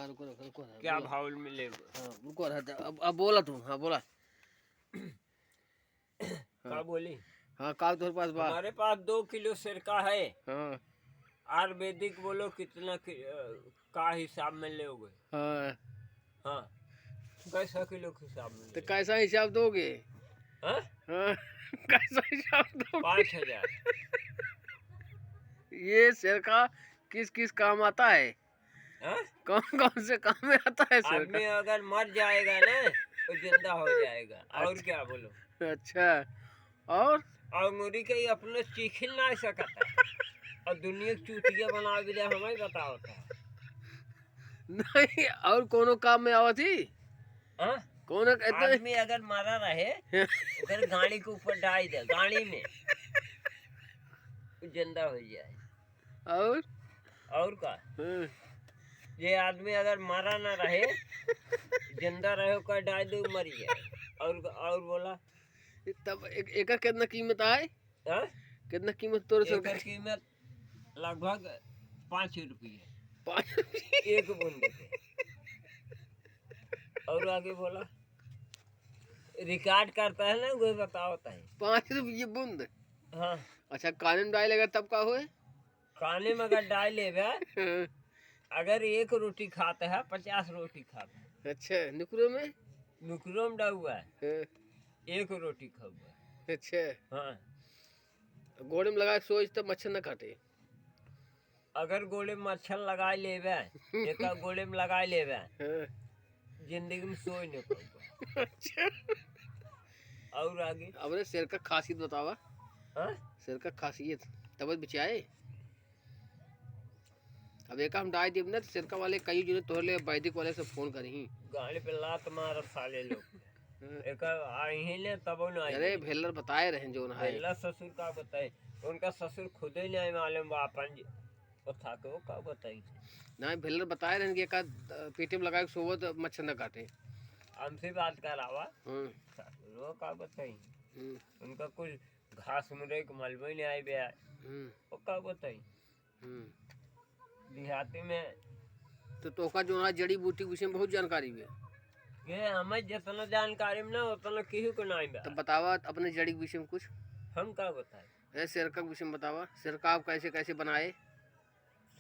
रुको रुको रुको क्या बोला। भाव मिलेगा? हाँ रुको रहा था, अब बोला तू, हाँ बोला। क्या बोली? हाँ काग तुम्हारे पास बा? हमारे पास 2 किलो सिरका है। हाँ आयुर्वेदिक बोलो कितना का हिसाब में लोगे? हाँ। हाँ, कैसा किलो के हिसाब में तो ले? कैसा हिसाब दोगे? हाँ? हाँ कैसा हिसाब दोगे? 5,000। ये शेर का किस किस काम आता है? हाँ? कौन कौन से काम में आता है शेर आदमी का? अगर मर जाएगा ना तो जिंदा हो जाएगा, और क्या बोलो? अच्छा, और और मुरी के ही अपने चीख ना सकता है और दुनिया की चूतिया बना भी दे, हमें बताओ था। नहीं, और कोनो काम में आवत ही? हाँ? कौन इतना? आदमी अगर मरा रहे अगर गाड़ी के ऊपर डाल दे, गाड़ी में तो जिंदा हो जाए। और का? हाँ, ये आदमी अगर मरा ना रहे, जिंदा रहे कर डाल दे मर जाए। और बोला? तब एक कितना कीमत आए? हाँ? कितना कीमत तोरे सर? एकर कीमत लगभग 5 रुपये 5 एक बूंद के। और आगे बोला? रिकॉर्ड करता है ना, वही बताता है। 5 रुपये बूंद? हाँ, अच्छा, कान में डालेगा तब का होए? खाने में अगर डाल लेगा, हाँ, अगर 1 रोटी खाता है 50 रोटी खाता है। अच्छा, नुकरों में? नुकरों में हुआ है हाँ, 1 रोटी खाऊंगा। अच्छा, हाँ, घोड़े में लगा के सोच तब मच्छर न काटे। अगर गोले में मच्छर लगा लेवे, एक गोले में लगा लेवे, हाँ, जिंदगी में सोई नहीं पाऊंगा। अच्छा। और आगे? अब रे शेर का खासियत बतावा। हाँ? शेर का खासियत तबत बिचाए। अब एक हम डाल दिए ना तो शेरका वाले कई जो तोहले वैदिक वाले से फोन करी। गाड़ी पे लात मार साले लोग। हाँ, एक आई ही ने तब न आई। अरे भेलर बताए रहे जो है। पहला ससुर का बताए, उनका ससुर खुद ही नहीं मालूम बापन जी वो था के वो का बताई। ना भेलर बताए रहे कि एक पेटे में लगा के सोवो तो मच्छर न काटे। हमसे बात करावा, हाँ, वो का बताई। हम्म, उनका कुछ घास मुरे के मलबे नहीं आई बे, हम्म, वो का बताई। हम्म। देहाती में तो तोका जो है जड़ी बूटी के विषय में बहुत जानकारी है। ये हमें जितना जानकारी में ना उतना किसी को नहीं बे। तब बतावा अपने जड़ी के विषय में कुछ। हम का बताए? अरे सिरका के विषय में बतावा, सिरका आप कैसे कैसे बनाए?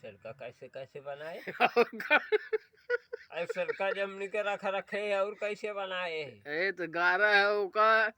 सिरका कैसे कैसे बनाए? अरे अरे सिरका जमनी के रख रखे है और कैसे बनाए है? तो गारा है ओका